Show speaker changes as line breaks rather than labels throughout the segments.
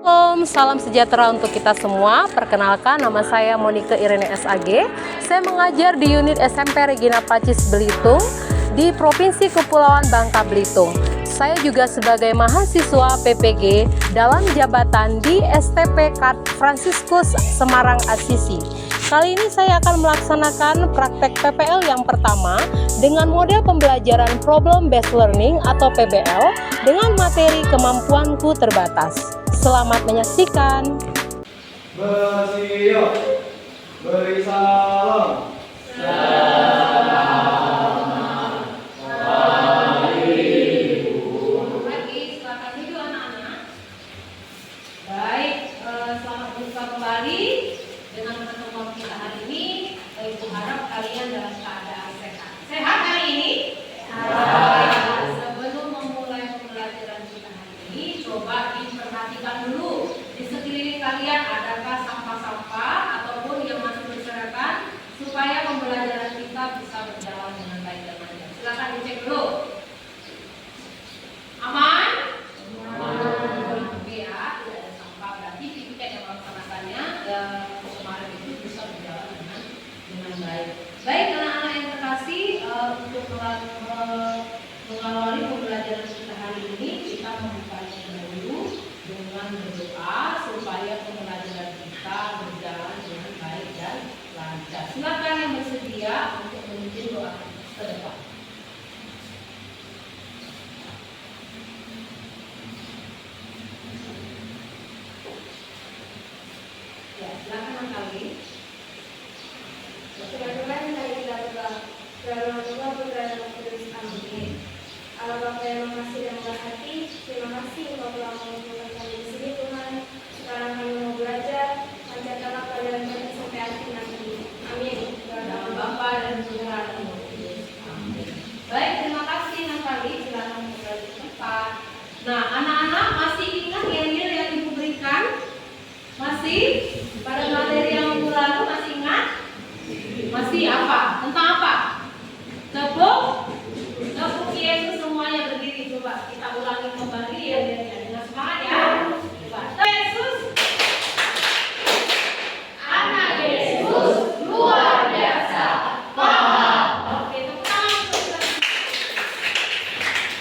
Salam sejahtera untuk kita semua. Perkenalkan, nama saya Monika Irene SAG. Saya mengajar di unit SMP Regina Pacis Belitung di Provinsi Kepulauan Bangka Belitung. Saya juga sebagai mahasiswa PPG dalam jabatan di STP Kat Fransiskus Semarang Asisi. Kali ini saya akan melaksanakan praktek PPL yang pertama dengan model pembelajaran Problem Based Learning atau PBL dengan materi kemampuanku terbatas. Selamat menyaksikan.
Bersiap, beri salam.
Selamat pagi. Silakan duduk anak-anak. Baik, selamat berjumpa kembali dengan pertemuan kita hari ini. Ibu harap kalian dalam keadaan sehat. Sehat hari ini? Sehat. Sebelum memulai pembelajaran kita hari ini, coba diperhatikan dulu di sekeliling kalian adakah sampah-sampah ataupun yang masih berserakan supaya pembelajaran kita bisa berjalan dengan baik dan lancar. Silakan dicek dulu. Aman? Aman. Oke ya, tidak ada sampah, berarti kita yang melaksanakannya kemarin itu bisa berjalan dengan baik. Baik anak-anak yang terkasih, untuk mengawali pembelajaran kita hari ini, kita membukanya dulu dengan berdoa supaya pembelajaran kita berjalan dengan baik dan lancar. Silakan yang bersedia untuk memimpin doa ke depan. Ya, silakan Angkali.
Teman-teman, mari kita berdoa. Dalam Allah Putra dan Roh Kudus. Amin. Allah Bapa yang Maha dan Murah Hati, terima kasih Engkau telah mengumpulkan kami di sini Tuhan. Sekarang kami mau belajar, lancarkanlah pelajaran kami sampai akhir nanti. Amin.
Dalam Bapa dan Putra dan Roh Kudus. Amin. Baik, terima kasih Angkali. Silakan kembali ke tempat. Nah, anak-anak masih ingat yel-yel yang Ibu berikan? Masih? Pada materi yang minggu lalu masih ingat? Masih apa? Tentang apa? Tepuk Yesus semuanya berdiri. Coba kita ulangi kembali ya dengan semangat ya. Coba. Yesus, anak Yesus luar biasa. Paham. Oke, tepuk tangan untuk kita.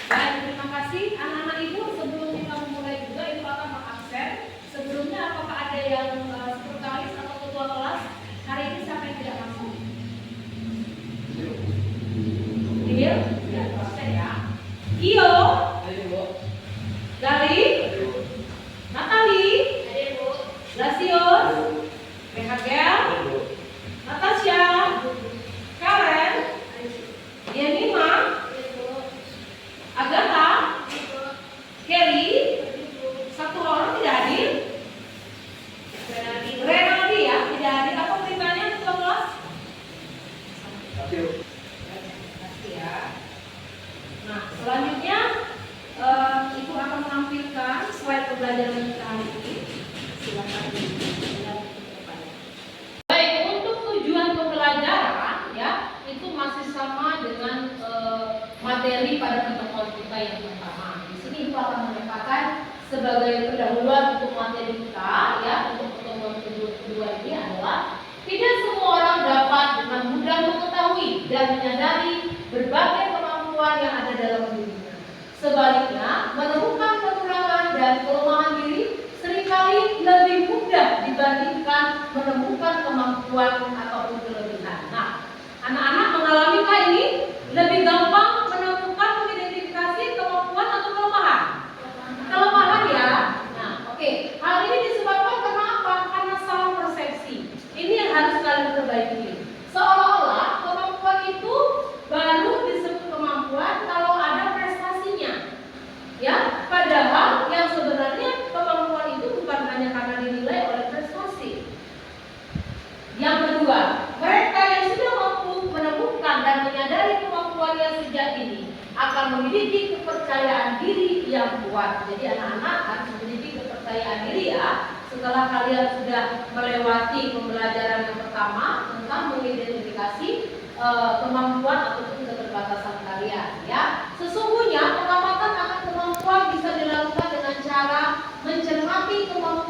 Baik, terima kasih anak-anak Ibu. Sebelum kita memulai juga Ibu akan mengabsen. Sebelumnya apakah ada yang sekretaris atau ketua kelas hari ini siapa yang tidak masuk? Deal? Ya, absen ya. Iyo, Gali, Natali, Lasios, Behagel, Natasha, Karen, Yenima, Agatha, Kelly, satu orang tidak hadir. Renaldi ya, tidak hadir. Apa perintahnya ketua kelas? Nah, selanjutnya Ibu akan menampilkan slide pembelajaran kita hari ini. Silakan dilihat ke depannya. Baik, untuk tujuan pembelajaran ya, itu masih sama dengan materi pada pertemuan kita yang pertama. Di sini Ibu akan menempatkan sebagai pendahuluan untuk materi kita ya, untuk pertemuan kedua ini adalah tidak semua orang dapat dengan mudah mengetahui dan menyadari berbagai kemampuan yang ada dalam dirinya. Sebaliknya, menemukan kekurangan dan kelemahan diri seringkali lebih mudah dibandingkan menemukan kemampuan ataupun kelebihan. Nah, anak-anak mengalamikah ini? Lebih gampang menemukan mengidentifikasi kemampuan atau kelemahan? Kelemahan ya. Nah, oke. Hal ini disebabkan karena apa? Karena salah persepsi. Ini yang harus kalian perbaiki. Seolah-olah kemampuan itu baru disebut kemampuan kalau ada prestasinya. Ya, padahal yang sebenarnya kemampuan itu bukan hanya karena dinilai oleh prestasi. Yang kedua, mereka yang sudah mampu menemukan dan menyadari kemampuannya sejak dini akan memiliki kepercayaan diri yang kuat. Jadi anak-anak harus memiliki kepercayaan diri ya. Setelah kalian sudah melewati pembelajaran yang pertama tentang mengidentifikasi kemampuan ataupun keterbatasan kalian ya. Sesungguhnya pengamatan akan kemampuan bisa dilakukan dengan cara mencermati kemampuan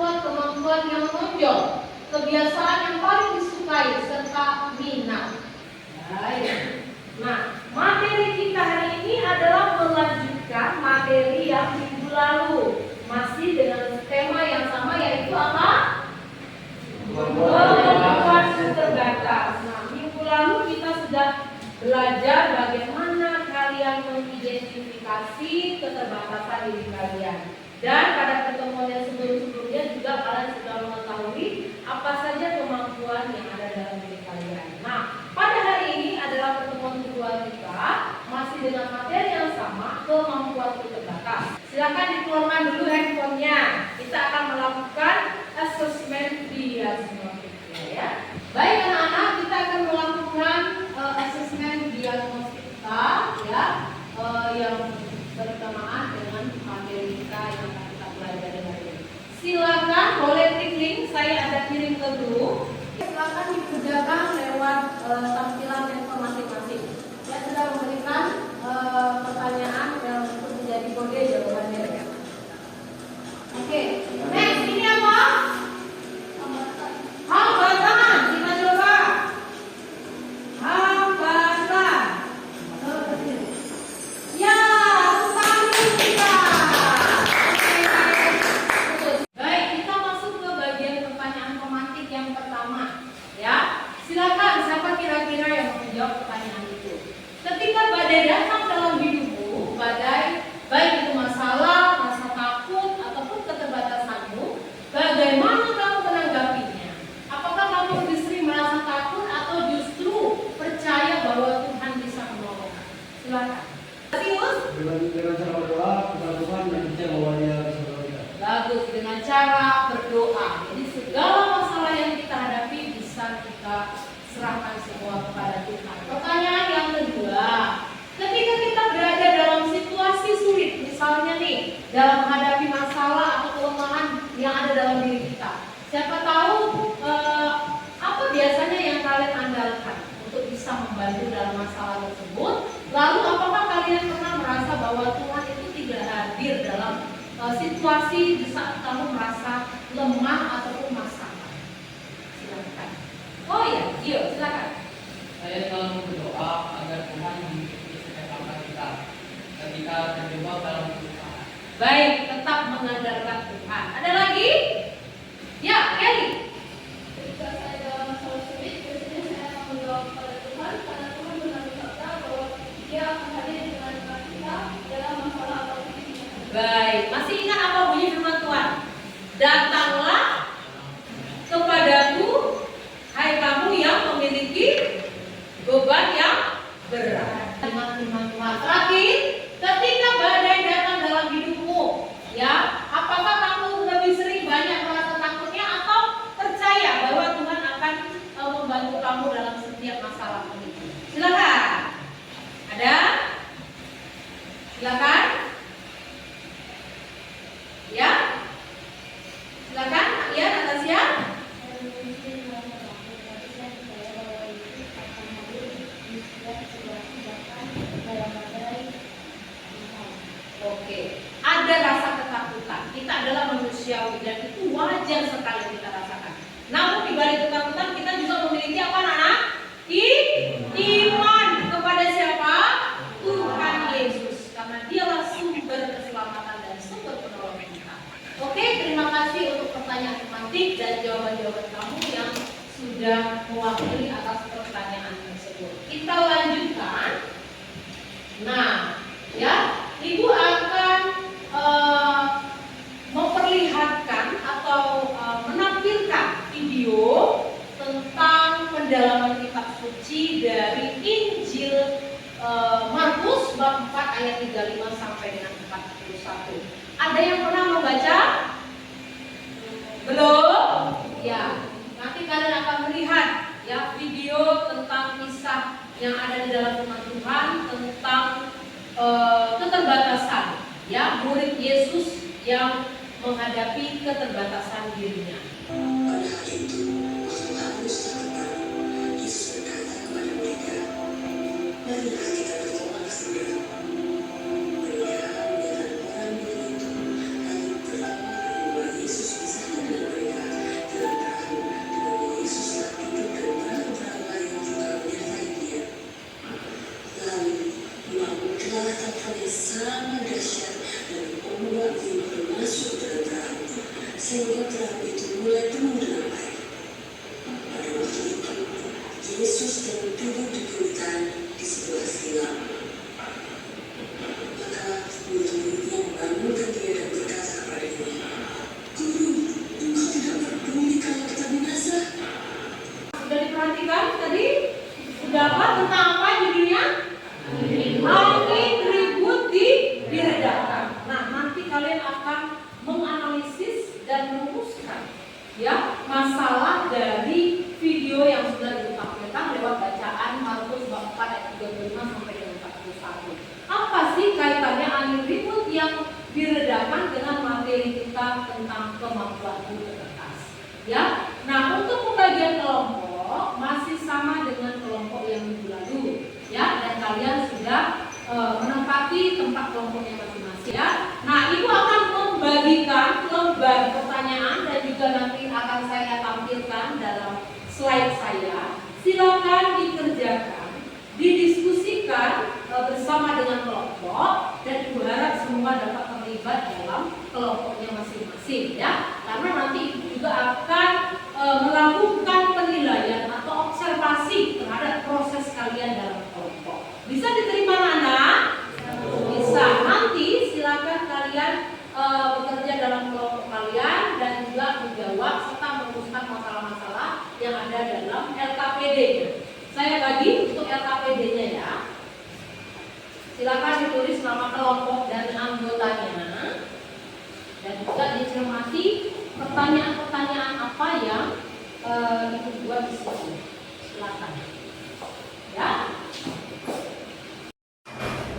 tanggung kebiasaan yang paling disukai serta minat. Baik. Nah, materi kita hari ini adalah melanjutkan materi yang minggu lalu, masih dengan tema yang sama, yaitu apa? Kemampuan terbatas. Nah, minggu lalu kita sudah belajar bagaimana kalian mengidentifikasi keterbatasan diri kalian. Dan pada pertemuan yang sebelumnya juga kalian sudah mengetahui apa saja kemampuan yang ada dalam diri kalian. Nah, pada hari ini adalah pertemuan kedua kita, masih dengan materi yang sama, kemampuan terbatas. Silakan dikeluarkan dulu handphonenya. Kita akan melakukan asesmen diagnostiknya ya. Baik anak-anak, kita akan melakukan asesmen diagnostik kita ya, yang bersamaan dengan materi kita yang akan kita belajar hari ini. Silakan boleh klik link, saya ada kirim ke grup. Silakan dikerjakan lewat tampilan handphone masing-masing. Saya sudah memberikan pertanyaan yang untuk menjadi kode jawabannya. Oke, next ini apa? Hambatan. Kita coba. Hambatan. Ya, tadi kita. Baik, kita masuk ke bagian pertanyaan pematik yang pertama. Ya, silakan siapa kira-kira yang mau menjawab pertanyaan itu. Ketika badai datang dalam hidupmu, badai baik itu masalah, rasa takut ataupun keterbatasanmu, bagaimana kamu menanggapinya? Apakah kamu lebih sering merasa takut atau justru percaya bahwa Tuhan bisa menolong? Silakan. Serius?
Dengan cara berdoa, kepada Tuhan dan percaya bahwa Dia bisa menolong.
Bagus, dengan cara berdoa. Jadi segala masalah yang kita hadapi bisa kita serahkan semua kepada Tuhan. Pertanyaan yang kedua, ketika kita berada dalam situasi sulit, misalnya nih, dalam menghadapi masalah atau kelemahan yang ada dalam diri kita, siapa tahu apa biasanya yang kalian andalkan untuk bisa membantu dalam masalah tersebut? Lalu apakah kalian pernah merasa bahwa Tuhan itu tidak hadir dalam situasi di saat kamu merasa lemah ataupun masalah? Silakan. Oh ya, Gio, silakan.
Saya selalu berdoa agar Tuhan mengikuti setiap langkah kita ketika terjebak dalam kesusahan.
Baik, tetap mengandalkan Tuhan. Ada lagi? Ya, Kelly.
Ketika saya dalam masalah sulit, biasanya saya akan berdoa kepada Tuhan karena Tuhan benar bersabda bahwa Dia akan hadir dengan kita dalam masalah apapun yang kita hadapi.
Baik, masih ingat apa bunyi firman Tuhan? Datanglah kepadaku, hai kamu yang memiliki beban yang berat. Dengan firman Tuhan. Terakhir, ketika badai datang dalam hidupmu, ya, apakah kamu lebih sering banyak merasa takutnya atau percaya bahwa Tuhan akan membantu kamu dalam setiap masalah ini? Silakan. Ada? Silakan. Ya? Silakan, ya, Natasha. Oke, ada rasa ketakutan. Kita adalah manusiawi dan itu wajar sekali kita rasakan. Namun di balik ketakutan kita juga memiliki apa, anak-anak? Iman kepada siapa? Tuhan Yesus. Karena Dialah sumber keselamatan dan sumber penolongan kita. Oke, terima kasih untuk pertanyaan tematik dan jawaban-jawaban kamu yang sudah mewakili atas pertanyaan tersebut. Kita lanjutkan. Nah, ya, Ibu akan memperlihatkan atau menampilkan video tentang pendalaman kitab suci dari Injil Markus bab 4 ayat 35 sampai dengan 41. Ada yang pernah membaca? Belum? Ya, nanti kalian akan melihat ya video tentang kisah yang ada di dalam firman Tuhan tentang keterbatasan ya murid Yesus yang menghadapi keterbatasan dirinya.
Pada hari itu, waktu Paulus terkepal, Yesus berkata kepada mereka, "Marilah kita bertolak segera." Mereka melihat orang murid itu, lalu berlama bahwa Yesus bersama dengan mereka dalam perahu kamu dengan baik. Pada waktu itu, Yesus sedang duduk di hutan di sebuah silam. Maka murid-muridnya membangunkan dia dan berkata kepadanya, "Guru, engkau tidak peduli kalau kita binasa?"
Sudah diperhatikan tadi? Sudah apa? Tentang apa judulnya? Angin ribut diredakan. Nah, nanti kalian akan menganalisis dan merumuskan ya masalah dari video yang sudah ditampilkan lewat bacaan Markus bab 4 ayat 35 sampai dengan 41. Apa sih kaitannya angin ribut yang diredakan dengan materi kita tentang kemampuan berkertas? Ya. Nah, untuk pembagian kelompok masih sama dengan kelompok yang minggu lalu, ya. Dan kalian sudah menempati tempat kelompoknya masing-masing, ya. Nah, ibu akan membagikan lembar pertanyaan dan juga nanti akan saya tampilkan dalam slide saya. Silakan dikerjakan, didiskusikan bersama dengan kelompok, dan ibu harap semua dapat terlibat dalam kelompoknya masing-masing, ya. Karena nanti ibu juga akan melakukan penilaian atau observasi terhadap proses kalian dalam kelompok. Bisa diterima anak? Bisa. Nanti silakan kalian bekerja dalam kelompok kalian dan juga menjawab serta merumuskan masalah-masalah yang ada dalam LKPD. Saya bagi untuk LKPD-nya, ya. Silakan ditulis nama kelompok dan anggotanya, dan juga dicermati pertanyaan-pertanyaan apa yang ibu buat di sini. Silakan, ya.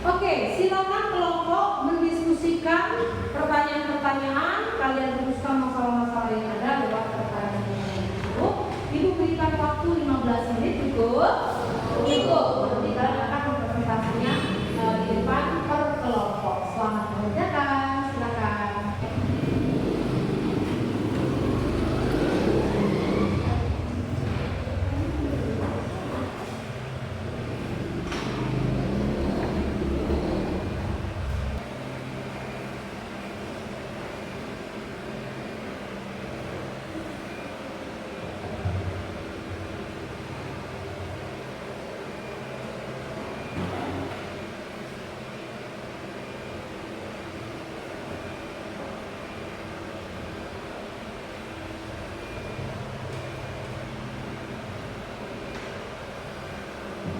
Oke, silakan kelompok mendiskusikan pertanyaan-pertanyaan. Kalian rumuskan masalah-masalah yang ada lewat pertanyaan itu. Ibu berikan waktu 15 menit cukup. Nanti kalian akan mempresentasinya di depan per kelompok. Selamat mengerjakan. Silakan.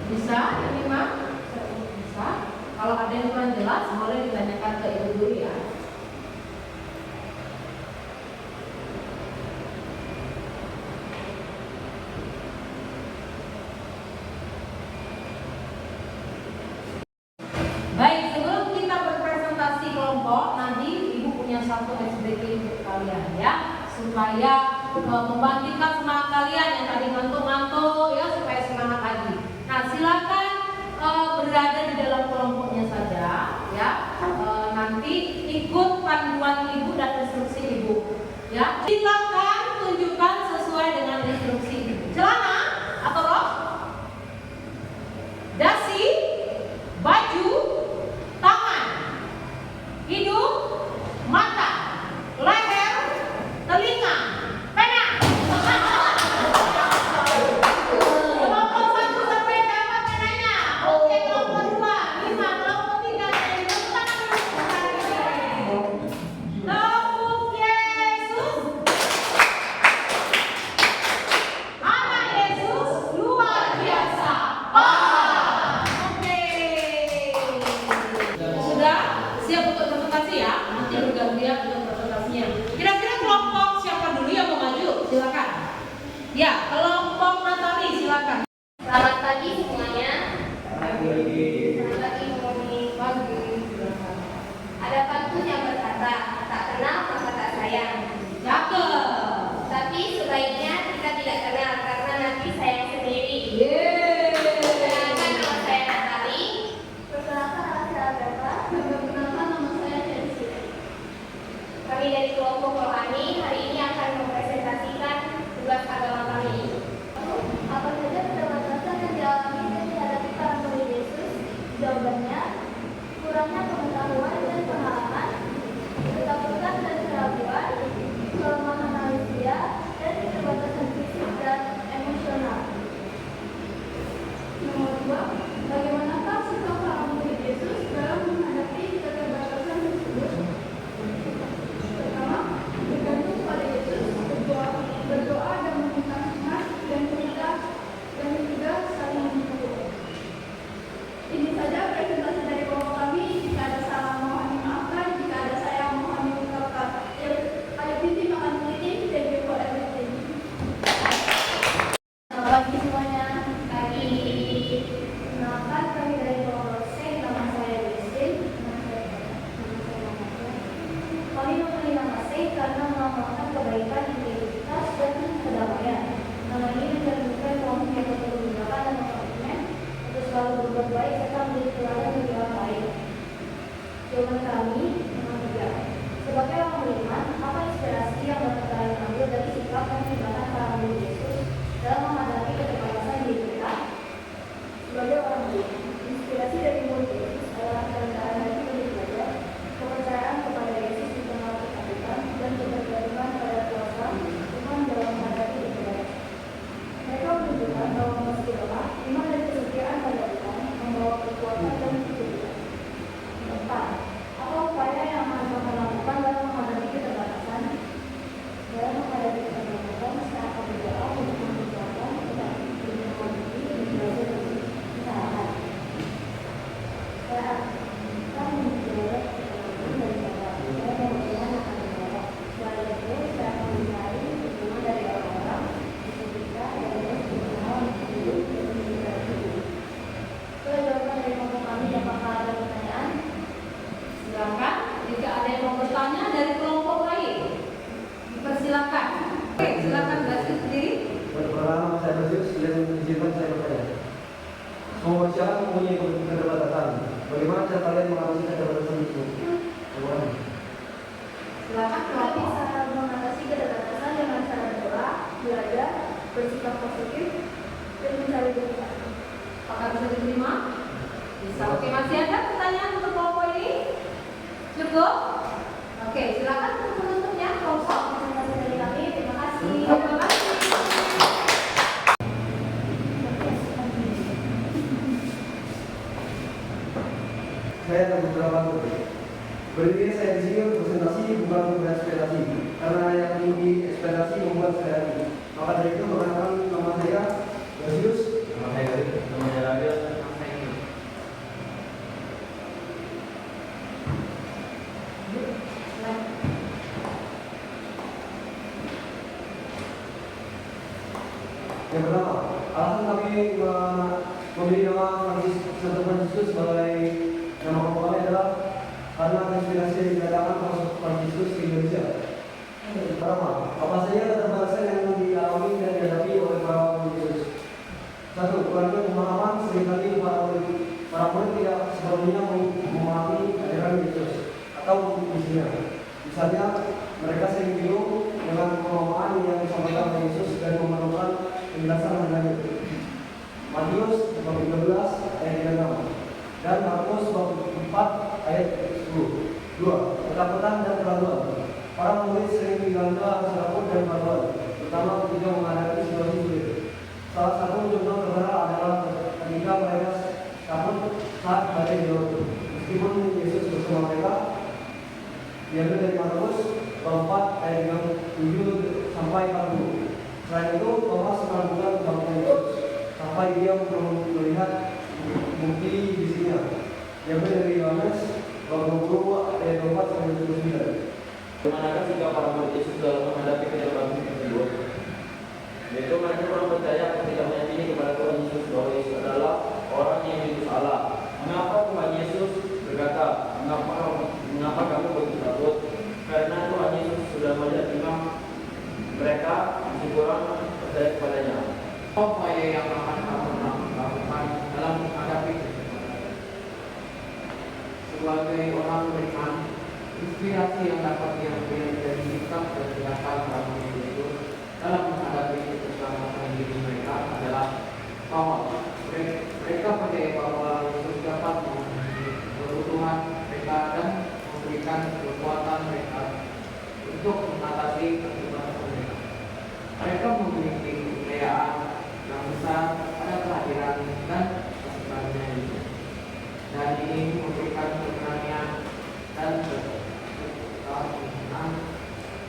Bisa, terima? Bisa. Kalau ada yang kurang jelas, boleh ditanyakan ke ibu dulu, ya. Baik, sebelum kita berpresentasi kelompok, nanti ibu punya satu SBK untuk kalian, ya, supaya membangkitkan semangat kalian yang tadi ngantuk-ngantuk, ya, supaya semangat lagi. Nah, silakan berada di dalam kelompoknya saja, ya. Nanti ikut panduan ibu dan instruksi ibu, ya. Silakan tunjukkan sesuai dengan instruksi ibu. Celana atau rok, dasi, baju, tangan, hidung, mata, leher, telinga, pena. Kelompok 1 sampai dapat penanya. Oke, kelompok 2 bisa, kelompok 3 saya bukan. Tepuk Yesus. Anak Yesus luar biasa. Oke. Sudah siap untuk presentasi, ya? Nanti bergantian untuk presentasinya. Kira-kira kelompok siapa dulu yang mau maju? Silakan. Ya, kelompok Natali, silakan.
Selamat pagi semuanya.
Lagi
Selamat pagi Moni.
Pagi, silakan.
Ada pantun yang berkata, tak kenal maka tak sayang.
Cakep.
Tapi sebaiknya kita tidak kenal karena nanti sayang sendiri.
Yeay.
Perkenalkan nama saya Natali. Perkenalkan nama saya Berta.
Perkenalkan nama saya Chelsea.
Kami dari kelompok rohani hari ini akan mempresentasikan tugas agama kami. Apa saja keterbatasan yang dialami dan dihadapi para murid Yesus? Jawabannya, kurangnya pengetahuan dan pengalaman, ketakutan dan keraguan, kelemahan manusia, dan melakukan kebaikan, integritas, dan kedamaian. Nama ini mencerminkan kelompok yang berkebijakan dan komitmen untuk selalu berbuat baik serta menjadi teladan bagi orang lain. Jawaban kami nomor 3. Sebagai orang beriman, apa inspirasi yang dapat kalian ambil dari sikap dan tindakan para murid Yesus dalam menghadapi keterbatasan diri mereka? Sebagai orang beriman, inspirasi dari murid Yesus adalah kerendahan hati untuk belajar, kepercayaan kepada Yesus di tengah ketakutan, dan kebergantungan pada kuasa Tuhan dalam menghadapi kebenaran. Mereka menunjukkan bahwa meski lelah, iman dan kesetiaan pada Tuhan membawa kekuatan dan kehidupan. 4. Apa upaya yang mereka lakukan dalam menghadapi keterbatasan? Dalam menghadapi keterbatasan, saya akan berdoa untuk memperjuangkan kita belajar dan usahakan. Saya akan menjaga keterbatasan dari cara saya dan Tuhan akan menjaga. Selain itu, saya akan mencari dukungan dari orang-orang di sekitar yang harus berusaha untuk hidup dan menjaga hidup. Setelah jawaban dari kelompok kami, apakah ada pertanyaan?
Silakan. Jika ada yang mau bertanya dari kelompok lain, dipersilakan. Oke, silakan Blasius sendiri.
Pertama, saya Blasius yang izinkan saya bertanya. Semua masyarakat mempunyai keterbatasan. Bagaimana cara kalian mengatasi keterbatasan itu? Bagaimana?
Silakan
Kita
kelompok.
bisa mengatasi keterbatasan dengan cara berdoa, belajar, bersikap positif, dan mencari Tuhan.
Apakah bisa diterima? Bisa. Oke, masih ada pertanyaan untuk kelompok ini? Cukup? Oke, silakan untuk penutupnya kelompok.
Terima kasih dari kami. Terima kasih.
Terima kasih.
Saya ada beberapa topik. Berdiri saya di sini untuk presentasi bukan untuk ekspektasi, karena yang tinggi ekspektasi membuat saya ragu. Maka dari itu mengatakan nama saya Blasius,
Nama saya Garis, nama saya Rabil, nama saya ini.
yang pertama, alasan kami memilih nama Santo Fransiskus sebagai nama kelompok kami adalah karena inspirasi yang dikatakan oleh Fransiskus di Indonesia. Pertama, apa saja keterbatasan yang dialami dan dihadapi oleh para murid Yesus? 1. Kurangnya pemahaman, seringkali para murid tidak sepenuhnya memahami ajaran Yesus atau misinya. Misalnya, mereka sering bingung dengan pemahaman yang disampaikan oleh Yesus dan memerlukan penjelasan lebih lanjut. Matius bab 13 ayat 36 dan Markus bab 4 ayat 10. 2. Ketakutan dan keraguan. Para murid sering dilanda rasa takut dan keraguan, terutama ketika menghadapi situasi sulit. Salah satu contoh terkenal adalah ketika mereka takut saat badai di laut. Meskipun Yesus bersama mereka, diambil dari Markus bab 4 ayat 37 sampai 40. Selain itu, Thomas melakukan kebangkitan Yesus sampai dia melihat bukti visinya. Diambil dari Yohanes bab 20 ayat 24 sampai 29.
Bagaimanakah sikap para murid Yesus dalam menghadapi keterbatasan tersebut? Yaitu mereka kurang percaya ketika meyakini kepada Tuhan Yesus bahwa Yesus adalah orang yang diutus Allah. Mengapa Tuhan Yesus berkata, mengapa kamu begitu takut? Karena Tuhan Yesus sudah melihat imam mereka masih kurang percaya kepadanya.
Upaya yang akan kamu lakukan dalam menghadapi keterbatasan. Sebagai orang beriman, inspirasi yang dapat diambil dari sikap dan tindakan para murid Yesus dalam menghadapi keterbatasan diri mereka adalah bahwa mereka percaya bahwa Yesus dapat memenuhi kebutuhan mereka dan memberikan kekuatan mereka untuk mengatasi keterbatasan mereka. Mereka memiliki kepercayaan yang besar pada kehadiran dan kesempatannya Yesus, dan ini memberikan keberanian dan kemampuan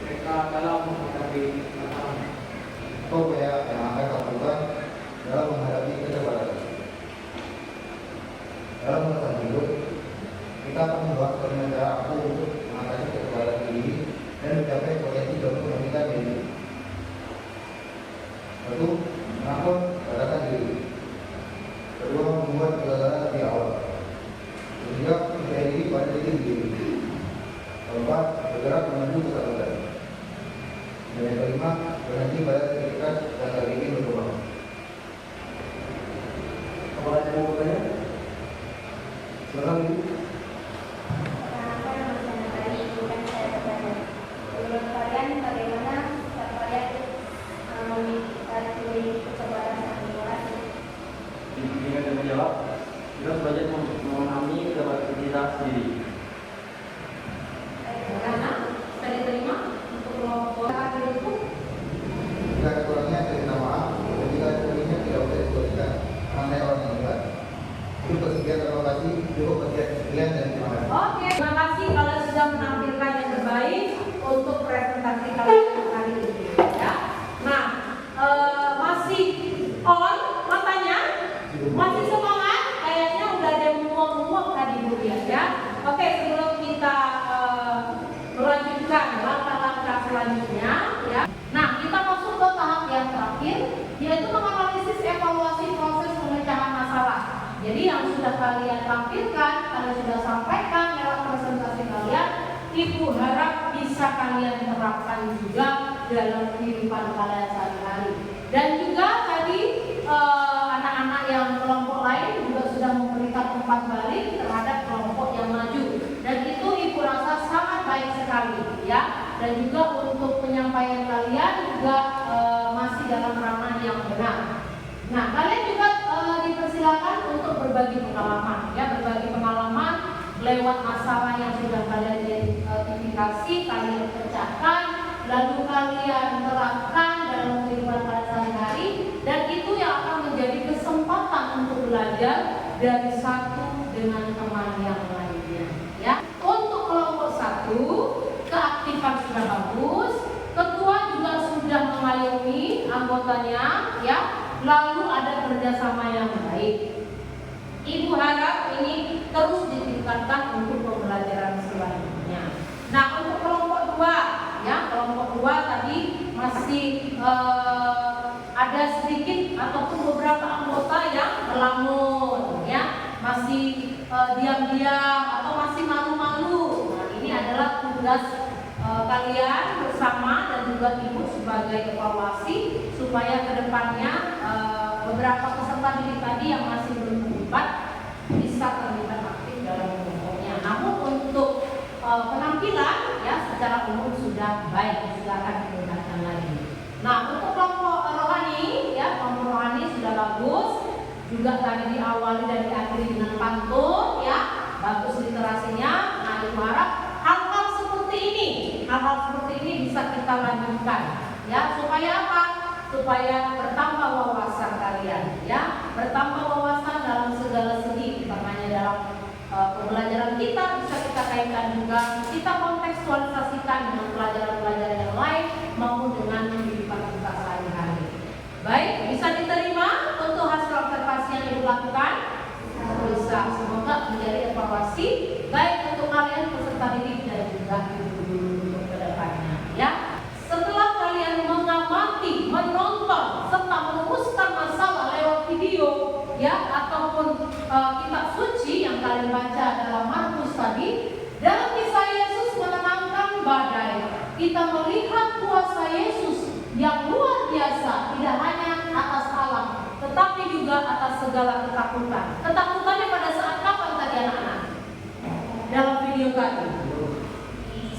mereka dalam menghadapi tantangan.
Upaya yang akan lakukan dalam menghadapi keterbatasan. Dalam masa hidup, kita akan membahas bagaimana cara aku untuk mengatasi keterbatasan ini dan mencapai potensi dalam pendidikan ini. Satu, mengampun batasan diri. Kedua, membuat kegagalan lebih awal. Ketiga, percaya diri pada diri sendiri. Keempat, bergerak menuju kesatuan. Dan yang kelima, berhenti pada sertifikat gagal ginjal berkembang.
Apakah ada yang mau bertanya? Silakan Ibu.
Kenapa nama tadi bukan saya bertanya? Menurut kalian bagaimana sikap kalian memiliki kecobaran dan inovasi?
Jika kita menjawab, kita belajar memahami kedatangan kita sendiri.
Karena bisa diterima untuk kelompok itu.
Jika ada kurangnya, saya minta maaf. Dan jika ada kurangnya, tidak usah disebutkan. Mengenai orang yang hebat. Itu sekian, terima kasih. Cukup sekian dan terima kasih.
Oke, terima kasih kalau sudah menampilkan yang terbaik untuk presentasi kalian hari ini. Ya. Nah, masih on matanya, masih semangat. Kayaknya udah ada muak-muak tadi Bu ya. Oke, sebelum kita melanjutkan langkah-langkah selanjutnya, ya. Nah, kita masuk ke tahap yang terakhir, yaitu menganalisis evaluasi proses pemecahan masalah. Jadi yang sudah kalian tampilkan, kalian sudah sampaikan lewat presentasi kalian, Ibu harap bisa kalian terapkan juga dalam kehidupan kalian sehari-hari. Dan juga tadi anak-anak yang kelompok lain juga sudah memberikan umpan balik terhadap kelompok yang maju. Dan itu Ibu rasa sangat baik sekali, ya. Dan juga untuk penyampaian kalian juga masih dalam ranah yang benar. Nah, kalian juga dipersilakan untuk berbagi pengalaman, ya, berbagi pengalaman lewat masalah yang sudah kalian identifikasi, kalian pecahkan, lalu kalian terapkan dalam kehidupan kalian sehari-hari, dan itu yang akan menjadi kesempatan untuk belajar dari satu dengan teman yang lainnya, ya. Untuk kelompok 1, keaktifan sudah bagus, ketua juga sudah mengayomi anggotanya, ya. Lalu ada kerjasama yang baik. Ibu harap ini terus ditingkatkan untuk pembelajaran selanjutnya. Nah, untuk kelompok 2, ya, kelompok 2 tadi masih ada sedikit ataupun beberapa anggota yang melamun, ya, masih diam-diam atau masih malu-malu. Nah, ini adalah tugas kalian bersama dan juga Ibu sebagai evaluasi supaya kedepannya beberapa peserta didik tadi yang masih belum terlibat bisa terlibat aktif dalam kelompoknya. Namun untuk penampilan, ya, secara umum sudah baik, silakan ditingkatkan lagi. Nah, untuk kelompok rohani, ya, kelompok rohani sudah bagus. Juga tadi diawali dan diakhiri dengan pantun, ya, bagus literasinya. Nah, Ibu harap hal-hal seperti ini bisa kita lanjutkan, ya, supaya apa? Supaya bertambah wawasan kalian, ya, bertambah wawasan dalam segala segi, utamanya dalam pembelajaran kita bisa kita kaitkan juga, kita kontekstualisasikan dengan pelajaran-pelajaran yang lain maupun dengan kehidupan kita sehari-hari. Baik, bisa diterima untuk hasil observasi yang Ibu lakukan? Bisa. Semoga menjadi evaluasi baik untuk kalian peserta didik dan juga guru-guru untuk kedepannya, ya. Setelah kalian mengamati, menonton, serta merumuskan masalah lewat video, ya, ataupun kitab suci yang kalian baca dalam Markus tadi, dalam kisah Yesus menenangkan badai, kita melihat kuasa Yesus yang luar biasa, tidak hanya atas alam, tetapi juga atas segala ketakutan. Ketakutannya pada saat kapan tadi anak-anak? Dalam video tadi.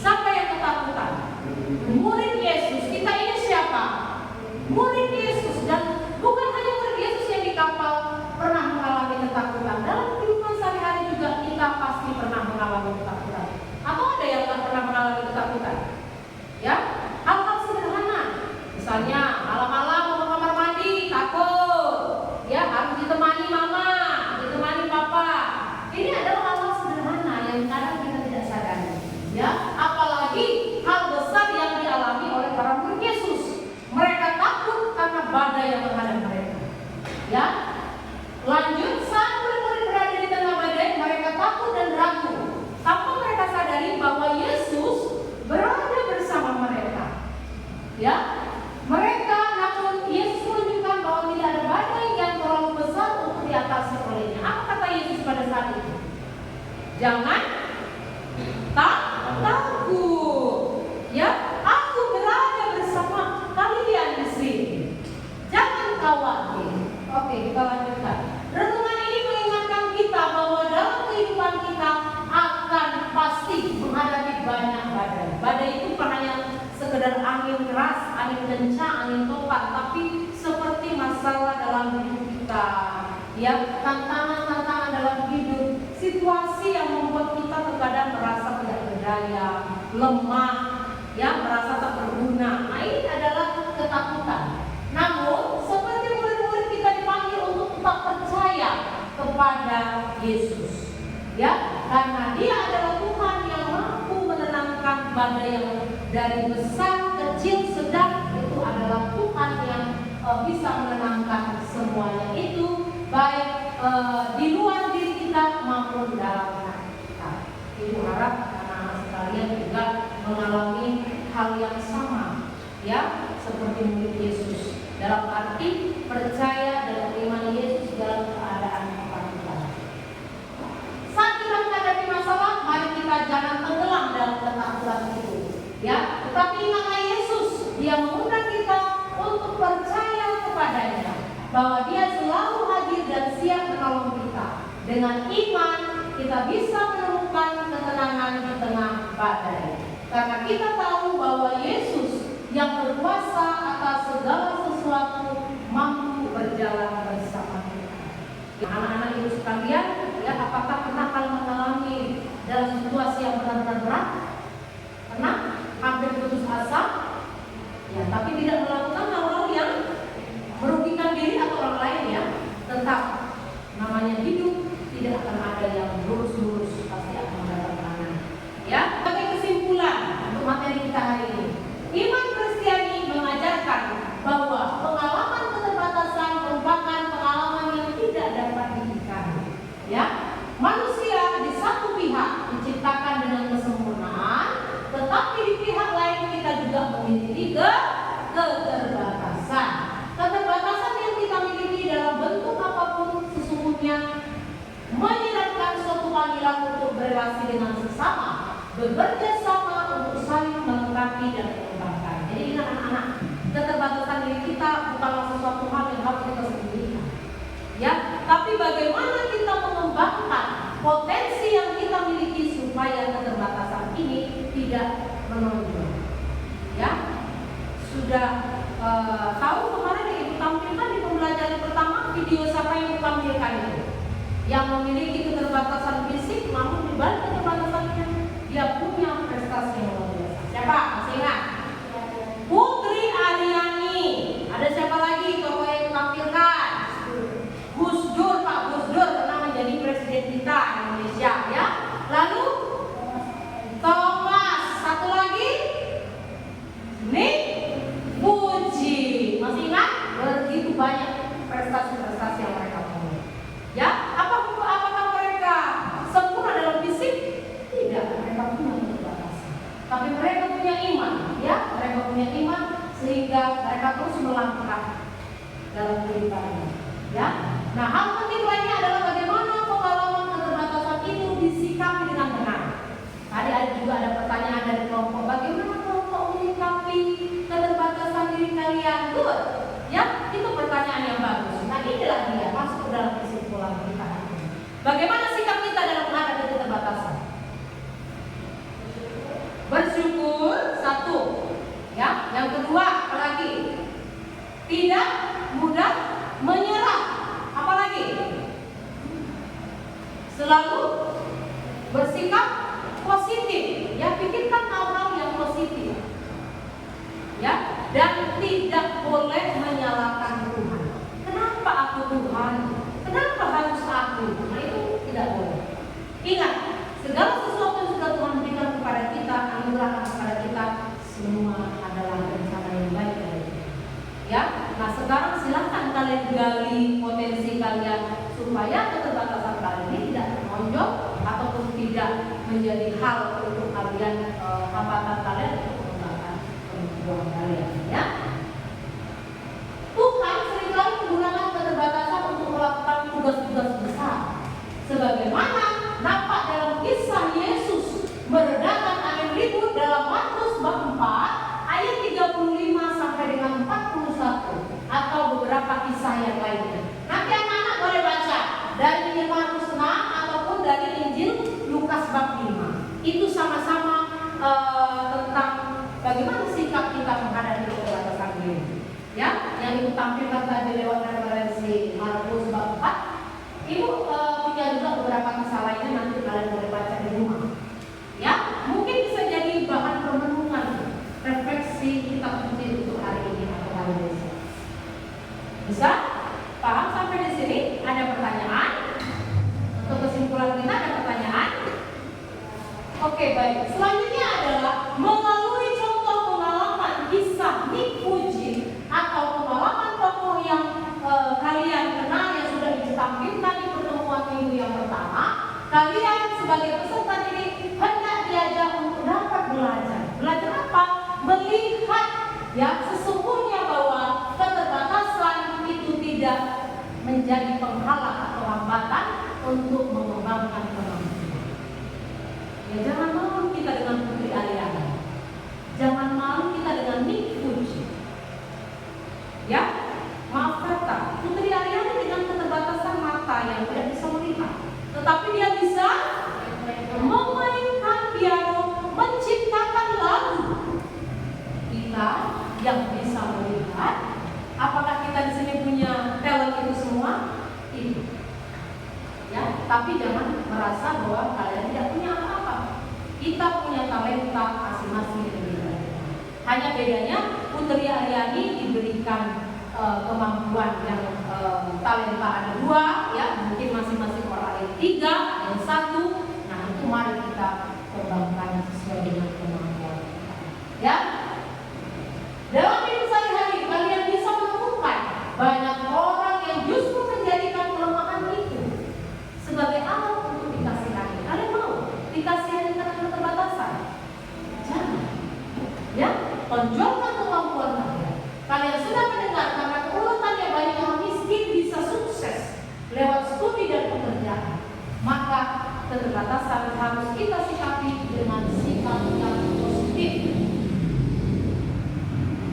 Siapa yang ketakutan? Murid Yesus. Kita ini siapa? Murid Yesus. Dan bukan hanya murid Yesus yang di kapal pernah mengalami ketakutan. Dalam kehidupan sehari-hari juga kita pasti pernah mengalami ketakutan. Atau ada yang tak pernah mengalami ketakutan? Ya, hal-hal sederhana. Misalnya malam-malam mau ke kamar mandi takut, ya, harus ditemani mama, ditemani papa. Ini adalah hal-hal sederhana yang kadang kita tidak sadari. sekedar angin keras, angin kencang, angin topan, tapi seperti masalah dalam hidup kita, ya, tantangan-tantangan dalam hidup, situasi yang membuat kita terkadang merasa tidak berdaya, lemah, ya, merasa tak berguna. Nah, ini adalah ketakutan. Namun seperti murid-murid kita dipanggil untuk tetap percaya kepada Yesus, ya, karena Dia adalah Tuhan yang mampu menenangkan badai yang dari besar, kecil, sedang. Itu adalah Tuhan yang bisa menenangkan semuanya itu, baik di luar diri kita maupun dalam hati kita. Ibu harap anak-anak sekalian juga mengalami hal yang sama, ya, seperti murid Yesus, dalam arti percaya dan beriman Yesus dalam keadaan ketakutan. Saat kita menghadapi masalah, mari kita jangan tenggelam dalam ketakutan itu, ya. Tetapi ingatlah Yesus, Dia mengundang kita untuk percaya kepadanya, bahwa Dia selalu hadir dan siap menolong kita. Dengan iman kita bisa menemukan ketenangan di tengah badai, karena kita tahu bahwa Yesus yang berkuasa atas segala sesuatu mampu berjalan bersama kita. Anak-anak ibu sekalian, ya, apakah pernah kalian mengalami dalam situasi yang benar-benar berat? Pernah? Hampir putus asa? Ya, tapi tidak melakukan hal-hal yang merugikan diri atau orang lain, ya. Tetap namanya hidup, tidak akan ada yang lurus-lurus, pasti akan mendatangkan. Ya, sebagai kesimpulan untuk materi kita hari ini, iman Kristiani mengajarkan bahwa pengalaman keterbatasan merupakan pengalaman yang tidak dapat dihindari. Ya, manusia di satu pihak diciptakan dengan kesempurnaan, tetapi di pihak lain kita juga memiliki keterbatasan. Keterbatasan yang kita miliki dalam bentuk apapun sesungguhnya menyiratkan suatu panggilan untuk berrelasi dengan sesama, bekerja sama untuk saling melengkapi dan mengembangkan. Jadi ingat anak-anak, keterbatasan diri kita bukanlah sesuatu hal yang harus kita sembunyikan, ya. Tapi bagaimana kita mengembangkan potensi yang kita miliki supaya keterbatasan ini tidak menonjol, ya. Sudah tahu kemarin yang Ibu tampilkan di pembelajaran pertama, video siapa yang ditampilkan itu? Yang memiliki keterbatasan fisik, namun di balik keterbatasannya dia punya prestasi yang luar biasa. Siapa? Masih ingat? Putri Aryani. Ada siapa lagi tokoh yang ditampilkan? Gus Dur, Pak Gus Dur pernah menjadi presiden kita Indonesia, ya. Lalu Thomas, satu lagi Nick Puji. Masih ingat? Begitu banyak prestasi-prestasi yang mereka punya, ya. Apakah mereka sempurna dalam fisik? Tidak, mereka punya keterbatasan. Tapi mereka punya iman, ya. Mereka punya iman sehingga mereka terus melangkah dalam kehidupannya, ya. Nah, hal penting lainnya adalah bagaimana pengalaman keterbatasan itu disikapi dengan benar. Tadi juga ada pertanyaan dari kelompok, bagaimana kelompok menyikapi keterbatasan diri kalian? Good, ya. Itu pertanyaan yang bagus. Nah, inilah dia masuk ke dalam kesimpulan kita. Bagaimana sikap kita dalam menghadapi keterbatasan? Bersyukur, satu, ya. Yang kedua, apalagi? Tidak mudah menyerah. Apalagi? Selalu bersikap positif, ya. Pikirkan hal-hal yang positif, ya. Dan tidak boleh menyalahkan Tuhan. Kenapa aku Tuhan? Kenapa harus aku? Nah, itu tidak boleh. Ingat, segala sesuatu yang sudah Tuhan berikan kepada kita, anugerahkan kepada kita, semua adalah rencana yang baik dari kita, ya. Nah, sekarang silakan kalian gali potensi kalian supaya keterbatasan kalian ini tidak menonjol ataupun tidak menjadi hal untuk kalian, hambatan kalian untuk mengembangkan kemampuan kalian, ya. Tuhan seringkali menggunakan keterbatasan untuk melakukan tugas-tugas besar, sebagaimana nampak dalam kisah Yesus meredakan angin ribut dalam Markus bab 4 ayat 35 sampai dengan 41, atau beberapa kisah yang lainnya. Nanti anak-anak boleh baca dari Injil Markus 6 ataupun dari Injil Lukas bab 5. Itu sama-sama tentang bagaimana sikap kita tampilkan tadi lewat referensi Markus bab 4. Ibu punya juga beberapa kisah lainnya, nanti kalian boleh baca di rumah. Ya, mungkin bisa jadi bahan perenungan, refleksi kita penting untuk hari ini atau hari besok. Bisa? Paham sampai di sini? Ada pertanyaan? Untuk kesimpulan kita ada pertanyaan? Oke, baik. Selanjutnya adalah melalui contoh pengalaman kisah Nick Fuji atau pengalaman tokoh yang kalian kenal yang sudah ditampilkan di pertemuan minggu yang pertama, kalian sebagai peserta didik hendak diajak untuk dapat belajar. Belajar apa? Melihat ya sesungguhnya bahwa keterbatasan itu tidak menjadi penghalang atau hambatan untuk mengembangkan kemampuan. Ya, jangan malu kita dengan Putri Ariana, jangan malu kita dengan Nick Fuji. Ya, maaf kata, Putri Ariana dengan keterbatasan mata yang tidak bisa melihat, tetapi dia bisa memainkan piano, menciptakan lagu. Kita yang bisa melihat, apakah kita di sini punya talent itu semua? Ini. Ya, tapi jangan merasa bahwa kalian tidak punya apa-apa. Kita punya talenta masing-masing yang berbeda. Hanya bedanya Putri Aryani diberikan kemampuan yang talenta ada 2, ya mungkin masing-masing orang ada 3, ada yang 1. Nah itu mari kita kembangkan sesuai dengan kemampuan kita. Ya, dalam hidup sehari-hari kalian bisa menemukan banyak orang yang justru menjadikan kelemahan itu sebagai alat untuk dikasihani. Kalian mau dikasihani karena keterbatasan? Jangan. Ya, tonjolkan kemampuan kalian. Kalian sudah mendengar karena keuletannya banyak orang miskin bisa sukses lewat studi dan pekerjaan. Maka keterbatasan harus kita sikapi dengan sikap yang positif.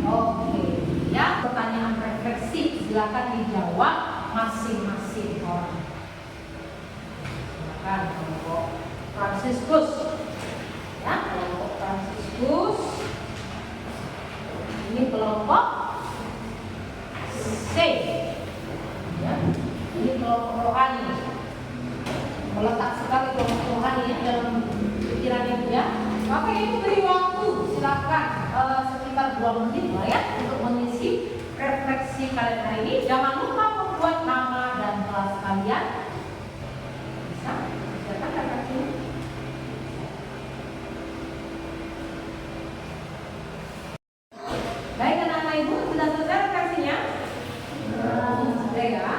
Oke, ya pertanyaan refleksi silakan dijawab masing-masing orang. Silakan kelompok Fransiskus. Ya, kelompok Fransiskus. Ini kelompok C. Ya, ini kelompok rohani. Meletak sekali kelompok rohani ya dalam pikiran ibu ya. Maka ibu beri waktu, silakan sekitar 2 menit lah ya untuk mengisi refleksi kalian hari ini. Jangan lupa membuat nama dan kelas kalian. Bisa? Silakan refleksi. Baik anak-anak ibu, sudah selesai refleksinya? Sudah ya.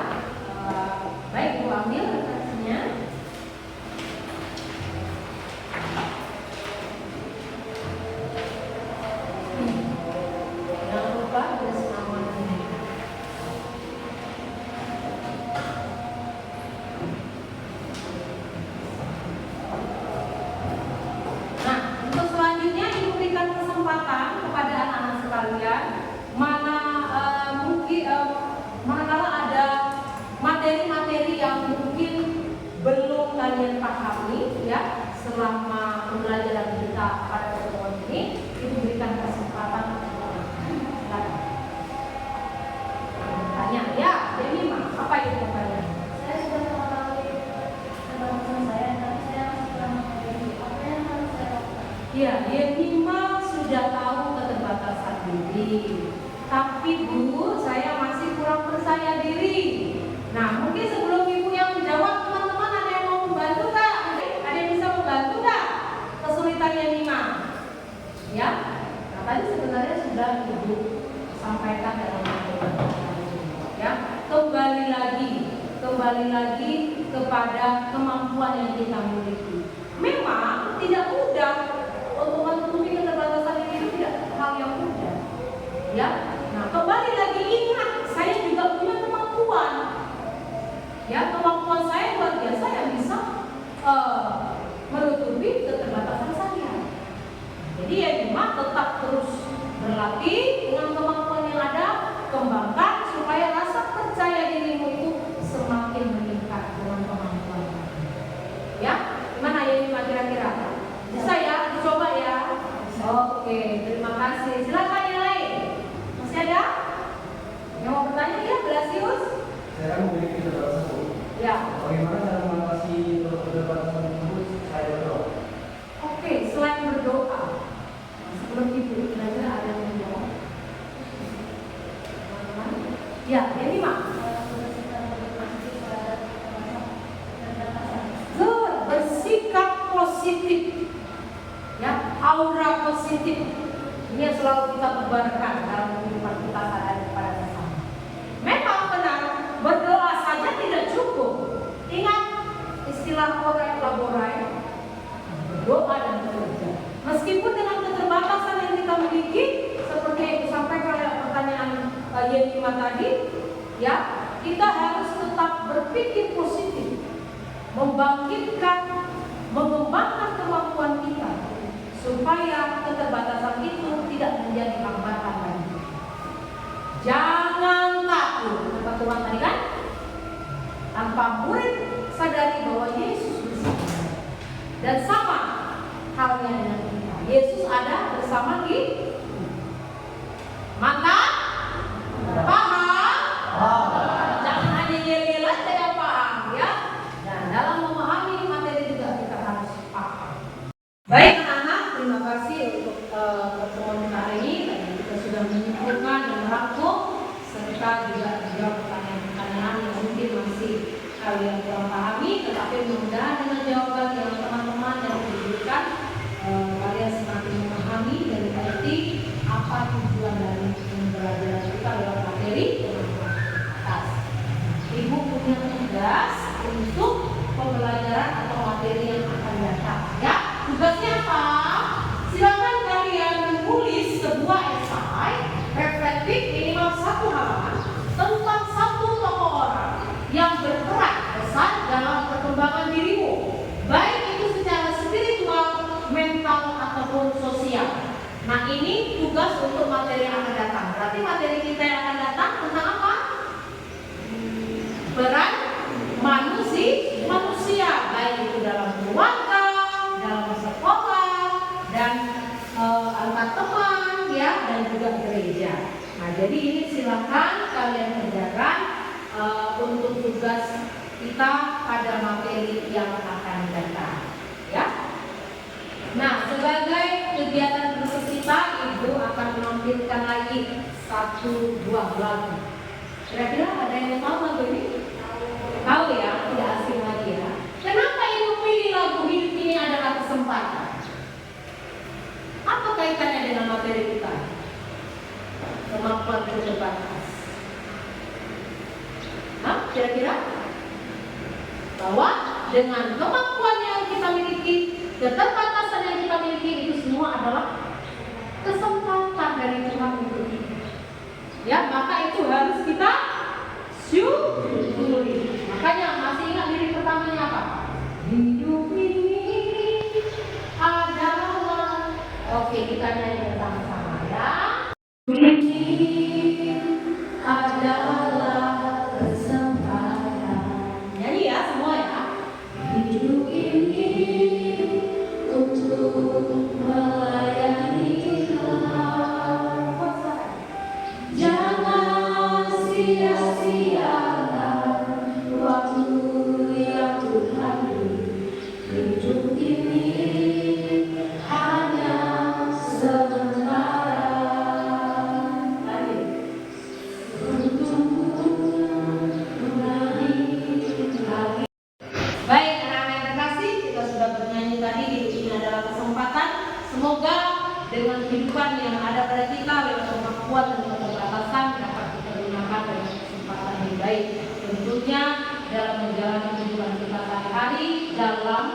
Baik, ibu ambil refleksinya. Jangan lupa tulis namanya. Nah, untuk selanjutnya ibu berikan kesempatan kepada anak-anak sekalian, manakala ada materi-materi yang mungkin belum kalian pahami ya selama pembelajaran kita pada pertemuan ini, ibu berikan kesempatan untuk silakan. Tanya ya, jadi apa itu pertanyaan?
Saya sudah mengetahui keterbatasan saya, tapi saya masih kurang mengetahui apa yang harus saya lakukan.
Ya, Yemima sudah tahu keterbatasan diri. Tapi Bu, saya masih kurang percaya diri. Nah, mungkin sebelum ibu yang menjawab, teman-teman ada yang mau membantu nggak? Ada yang bisa membantu nggak kesulitan Yemima? Ya, nah tadi sebenarnya sudah ibu sampaikan dalam ya. Kembali lagi kepada kemampuan yang kita miliki. Memang tidak mudah untuk menutupi keterbatasan ini, tidak hal yang mudah. Ya, nah kembali lagi ingat, saya juga punya kemampuan. Ya, kemampuan saya luar biasa yang bisa menutupi keterbatasan saya. Jadi ya cuma tetap terus berlatih dengan kemampuan yang ada, kembangkan supaya rasa percaya dirimu itu semakin meningkat dengan kemampuan. Ya, gimana ya ini kira-kira? Bisa ya, dicoba ya. Oke, terima kasih. Silakan yang lain. Masih ada? Yang mau bertanya ya, Blasius?
Saya kan memiliki keterbatasan.
Ya.
Bagaimana cara mengatasi keterbatasan tersebut? Saya berdoa.
Oke, selain berdoa, sebelum itu kira-kira ada yang menjawab? Ya, ini Mak. Good, bersikap positif. Ya, aura positif. Ini yang selalu kita tebarkan dalam kehidupan kita sehari-hari pada sesama. Memang benar, berdoa saja tidak cukup. Ingat istilah orai laborai, berdoa dan bekerja. Meskipun dengan keterbatasan yang kita miliki, seperti yang disampaikan oleh pertanyaan Yenima tadi, ya, kita harus tetap berpikir positif, membangkitkan, mengembangkan kemampuan kita, supaya keterbatasan itu tidak menjadi hambatan lagi. Jangan takut, kata Tuhan tadi kan? Tanpa murid sadari bahwa Yesus bersama. Dan sama halnya dengan kita. Yesus ada bersama di mata, paham. Jangan hanya yel-yel aja yang paham ya. Dan dalam memahami materi juga kita harus paham. Baik anak-anak, terima kasih untuk pertemuan kita hari ini. Tadi kita sudah menyimpulkan dan merangkum serta juga menjawab pertanyaan-pertanyaan yang mungkin masih kalian kurang pahami, tetapi mudah-mudahan dengan jawaban yang teman-teman yang diberikan kalian semakin memahami dan mengerti apa tujuan dari pembelajaran kita lewat materi atas. Ibu punya tugas untuk pembelajaran atau materi yang akan datang. Ya, tugasnya apa? Silakan kalian menulis sebuah esai reflektif minimal 1 halaman tentang satu tokoh orang yang berperan besar dalam perkembangan dirimu, baik itu secara spiritual, mental ataupun sosial. Nah, ini tugas untuk materi yang akan datang. Berarti materi kita yang akan datang tentang apa? Peran manusia, baik itu dalam keluarga, dalam sekolah, dan antar teman, ya, dan juga gereja. Nah, jadi ini silakan kalian kerjakan untuk tugas kita pada materi yang akan datang, ya. Nah, sebagai kegiatan khusus kita, Ibu akan menampilkan lagi 1 buah lagu. Kira-kira ada yang tahu lagu ini? Tahu ya, tidak asing lagi ya. Kenapa Ibu pilih lagu Hidup Ini Adalah Kesempatan? Apa kaitannya dengan materi kita? Kemampuan terbatas. Nah, kira-kira bahwa dengan kemampuan yang kita miliki, keterbatasan yang kita miliki, itu semua adalah kesempatan dari Tuhan untuk kita. Ya, maka itu harus kita syukuri. Makanya masih ingat lirik pertamanya apa? Hidup ini adalah. Oke, kita nyanyi bersama-sama ya. Ini adalah kesempatan. Nyanyi ya semua ya. Hidup ini untuk melayani Tuhan. Jangan sia-siakan waktu yang Tuhan beri. Hidup ini hanya sementara. Baik, anak-anak yang terkasih, kita sudah bernyanyi tadi. Hidup ini adalah kesempatan. Semoga dengan kehidupan yang ada pada kita, lewat kemampuan dan keterbatasan, dapat kita gunakan dengan kesempatan yang baik. Tentunya dalam menjalani kehidupan kita sehari-hari dalam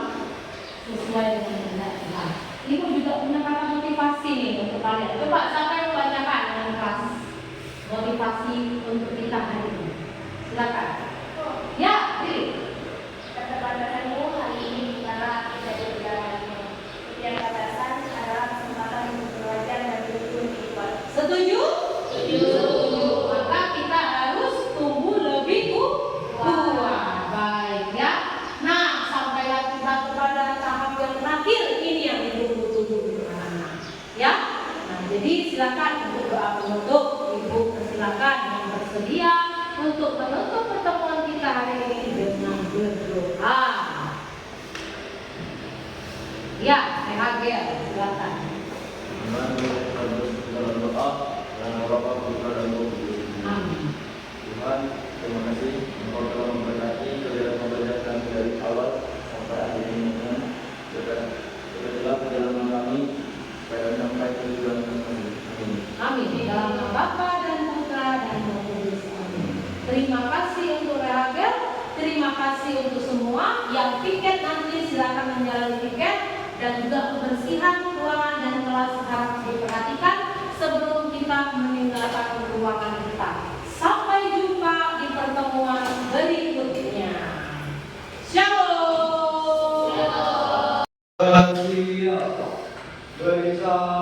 sesuai dengan kehendak Tuhan. Ibu juga punya kata motivasi nih untuk kalian. Coba siapa yang bacakan dengan keras motivasi untuk kita hari ini. Silakan. Ya, Diri.
Keterbatasanmu hari ini bukanlah tidak berjalannya. Keterbatasan adalah kesempatan untuk belajar dan bertumbuh di kehidupan.
Setuju? Setuju. Maka kita harus tumbuh lebih kuat. Baik ya. Nah, sampailah kita kepada tahap yang terakhir ini yang ditunggu-tunggu anak-anak. Ya. Nah, jadi silakan untuk doa penutup. Ibu persilakan yang bersedia untuk menutup pertemuan kita hari ini dengan berdoa. Ya, Hagel, silakan.
Dalam doa dan Bapa, Putra dan Roh Kudus.
Amin.
Tuhan, terima kasih Engkau telah memberkati saudara pembelajar kami dari awal sampai akhir ini. Berkatilah perjalanan kami supaya sampai tujuan kami. Amin.
Amin. Di dalam nama Bapa dan Putra dan Roh Kudus. Amin. Terima kasih untuk Hagel. Terima kasih untuk semua yang tiket nanti silakan menjalani tiket, dan juga kebersihan ruangan dan kelas harus diperhatikan sebelum kita meninggalkan ruangan kita. Sampai jumpa di pertemuan berikutnya. Shalom.
Siap. Bersama.